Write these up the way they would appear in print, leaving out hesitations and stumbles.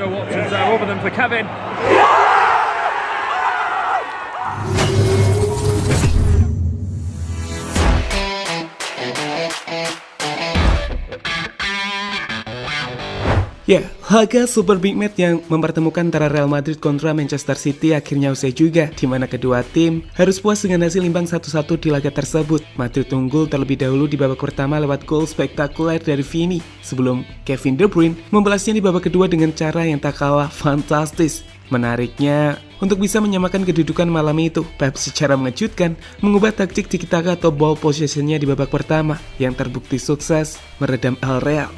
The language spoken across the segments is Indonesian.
No options there other than for Kevin. Ya, laga Super Big Match yang mempertemukan antara Real Madrid kontra Manchester City akhirnya usai juga, di mana kedua tim harus puas dengan hasil imbang 1-1 di laga tersebut. Madrid unggul terlebih dahulu di babak pertama lewat gol spektakuler dari Vini, sebelum Kevin De Bruyne membalasnya di babak kedua dengan cara yang tak kalah fantastis. Menariknya, untuk bisa menyamakan kedudukan malam itu, Pep secara mengejutkan mengubah taktik tiki-taka atau ball possession-nya di babak pertama, yang terbukti sukses meredam El Real.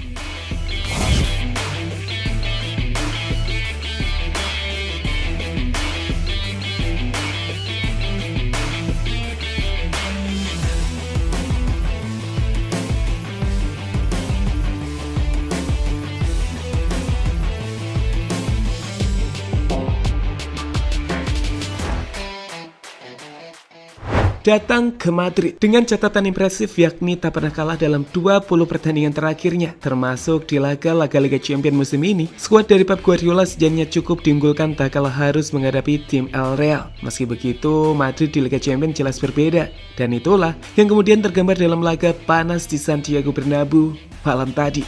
Datang ke Madrid dengan catatan impresif yakni tak pernah kalah dalam 20 pertandingan terakhirnya, termasuk di laga-laga Liga Champions musim ini. Skuad dari Pep Guardiola sejatinya cukup diunggulkan tak kalah harus menghadapi tim El Real. Meski begitu, Madrid di Liga Champions jelas berbeda, dan itulah yang kemudian tergambar dalam laga panas di Santiago Bernabeu malam tadi.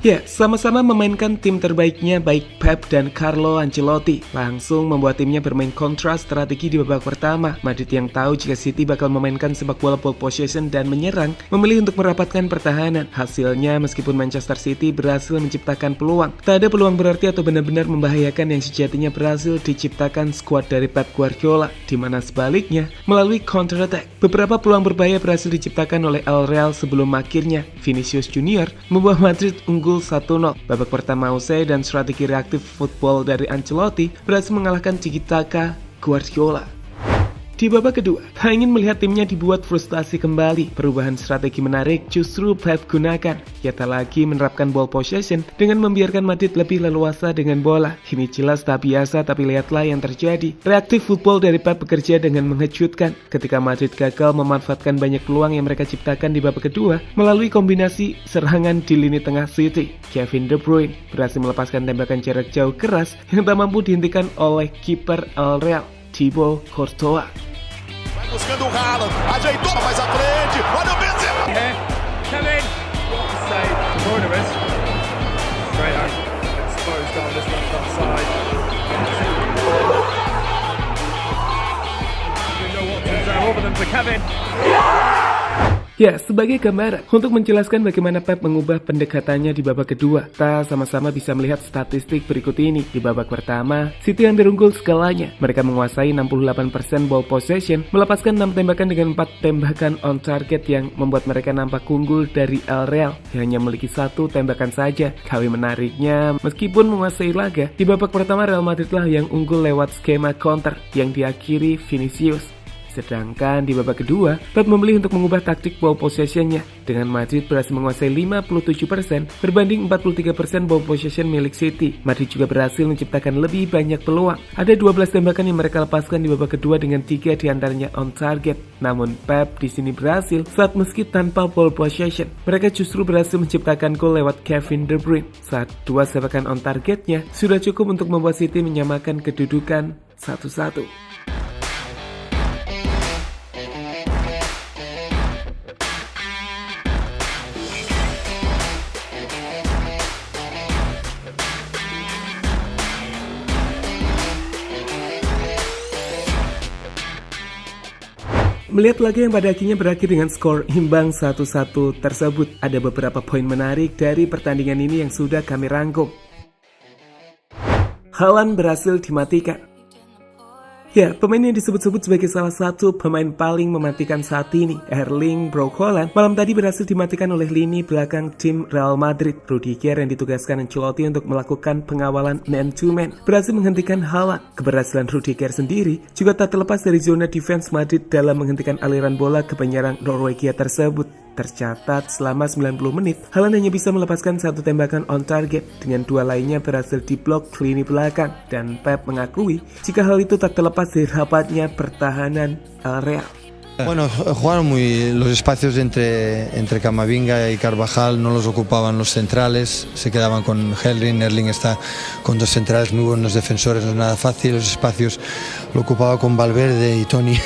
Ya, sama-sama memainkan tim terbaiknya baik Pep dan Carlo Ancelotti langsung membuat timnya bermain kontra strategi di babak pertama. Madrid yang tahu jika City bakal memainkan sepak bola ball possession dan menyerang, memilih untuk merapatkan pertahanan. Hasilnya, meskipun Manchester City berhasil menciptakan peluang, tak ada peluang berarti atau benar-benar membahayakan yang sejatinya berhasil diciptakan skuad dari Pep Guardiola, di mana sebaliknya, melalui counter attack, beberapa peluang berbahaya berhasil diciptakan oleh El Real sebelum akhirnya Vinicius Junior membuat Madrid unggul 1-0. Babak pertama usai dan strategi reaktif football dari Ancelotti berhasil mengalahkan tiki-taka Guardiola. Di babak kedua, tak ingin melihat timnya dibuat frustasi kembali. Perubahan strategi menarik justru Pep gunakan. Ia tak lagi menerapkan ball possession dengan membiarkan Madrid lebih leluasa dengan bola. Ini jelas tak biasa, tapi lihatlah yang terjadi. Reaktif football dari Pep bekerja dengan mengejutkan ketika Madrid gagal memanfaatkan banyak peluang yang mereka ciptakan di babak kedua melalui kombinasi serangan di lini tengah City. Kevin De Bruyne berhasil melepaskan tembakan jarak jauh keras yang tak mampu dihentikan oleh kiper El Real, Thibaut Courtois. Buscando o Haaland, ajeitou mais à frente, olha o Benzema! Kevin! What a save. Corner is. Straight out. Exposed down this left-hand side. No options there other than for Kevin. Ya, sebagai gambaran, untuk menjelaskan bagaimana Pep mengubah pendekatannya di babak kedua, kita sama-sama bisa melihat statistik berikut ini. Di babak pertama, City hampir unggul segalanya. Mereka menguasai 68% ball possession, melepaskan 6 tembakan dengan 4 tembakan on target yang membuat mereka nampak unggul dari El Real yang hanya memiliki 1 tembakan saja. Tapi menariknya, meskipun menguasai laga, di babak pertama Real Madrid lah yang unggul lewat skema counter yang diakhiri Vinicius. Sedangkan di babak kedua, Pep memilih untuk mengubah taktik ball possession-nya dengan Madrid berhasil menguasai 57% berbanding 43% ball possession milik City. Madrid juga berhasil menciptakan lebih banyak peluang. Ada 12 tembakan yang mereka lepaskan di babak kedua dengan 3 diantaranya on target. Namun Pep di sini berhasil saat meski tanpa ball possession, mereka justru berhasil menciptakan gol lewat Kevin De Bruyne. Saat 2 tembakan on targetnya sudah cukup untuk membuat City menyamakan kedudukan 1-1. Melihat laga yang pada akhirnya berakhir dengan skor imbang 1-1 tersebut, ada beberapa poin menarik dari pertandingan ini yang sudah kami rangkum. Haaland berhasil dimatikan. Ya, pemain yang disebut-sebut sebagai salah satu pemain paling mematikan saat ini, Erling Braut Haaland, malam tadi berhasil dimatikan oleh lini belakang tim Real Madrid. Rudiger yang ditugaskan Ancelotti untuk melakukan pengawalan man-to-man berhasil menghentikan Haaland. Keberhasilan Rudiger sendiri juga tak terlepas dari zona defense Madrid dalam menghentikan aliran bola ke penyerang Norwegia tersebut. Tercatat selama 90 menit, Haaland hanya bisa melepaskan satu tembakan on target, dengan dua lainnya berhasil diblok lini belakang, dan Pep mengakui jika hal itu tak terlepas dari rapatnya pertahanan El Real. Bueno, jugaron los espacios entre Camavinga y Carvajal no los ocupaban los centrales, se quedaban con Erling está con dos centrales muy buenos defensores, no es nada fácil, los espacios lo ocupaba con Valverde y Toni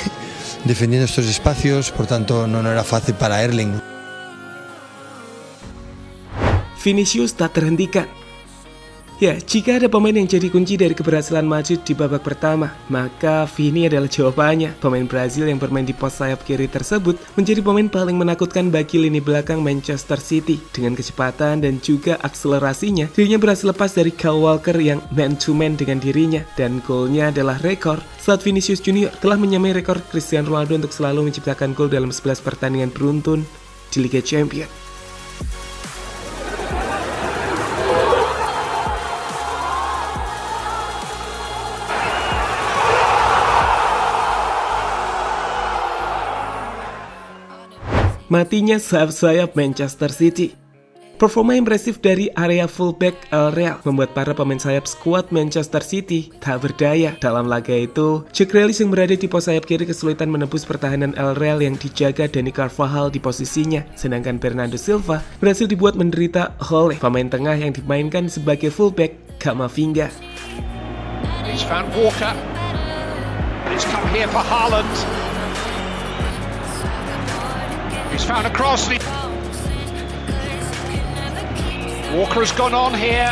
defendiendo estos espacios, por tanto no era fácil para Erling. Vinicius tak terhentikan. Ya, jika ada pemain yang jadi kunci dari keberhasilan Madrid di babak pertama, maka Vini adalah jawabannya. Pemain Brazil yang bermain di pos sayap kiri tersebut menjadi pemain paling menakutkan bagi lini belakang Manchester City. Dengan kecepatan dan juga akselerasinya, dirinya berhasil lepas dari Kyle Walker yang man-to-man dengan dirinya. Dan golnya adalah rekor saat Vinicius Junior telah menyamai rekor Cristiano Ronaldo untuk selalu menciptakan gol dalam 11 pertandingan beruntun di Liga Champions. Matinya sayap-sayap Manchester City. Performa impresif dari area fullback El Real membuat para pemain sayap skuad Manchester City tak berdaya. Dalam laga itu, Jack Grealish yang berada di pos sayap kiri kesulitan menembus pertahanan El Real yang dijaga Dani Carvajal di posisinya. Sedangkan Bernardo Silva berhasil dibuat menderita oleh pemain tengah yang dimainkan sebagai fullback Camavinga. He's found Walker. It's come here for Haaland. He's found a cross. Walker has gone on here.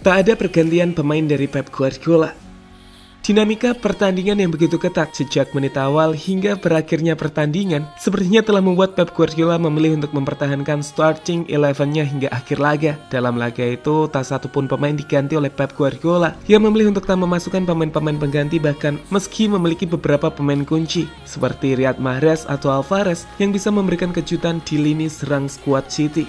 Tak ada pergantian pemain dari Pep Guardiola. Dinamika pertandingan yang begitu ketat sejak menit awal hingga berakhirnya pertandingan sepertinya telah membuat Pep Guardiola memilih untuk mempertahankan starting 11-nya hingga akhir laga. Dalam laga itu, tak satu pun pemain diganti oleh Pep Guardiola. Ia memilih untuk tak memasukkan pemain-pemain pengganti bahkan meski memiliki beberapa pemain kunci seperti Riyad Mahrez atau Alvarez yang bisa memberikan kejutan di lini serang skuad City.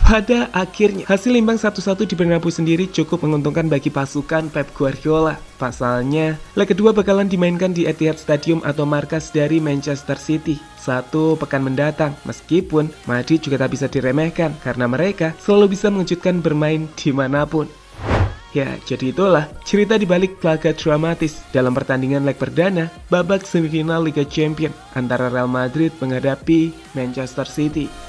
Pada akhirnya, hasil imbang 1-1 di Bernabeu sendiri cukup menguntungkan bagi pasukan Pep Guardiola. Pasalnya, leg kedua bakalan dimainkan di Etihad Stadium atau markas dari Manchester City 1 pekan mendatang. Meskipun Madrid juga tak bisa diremehkan karena mereka selalu bisa mengejutkan bermain dimanapun. Ya, jadi itulah cerita di balik laga dramatis dalam pertandingan leg perdana babak semifinal Liga Champions antara Real Madrid menghadapi Manchester City.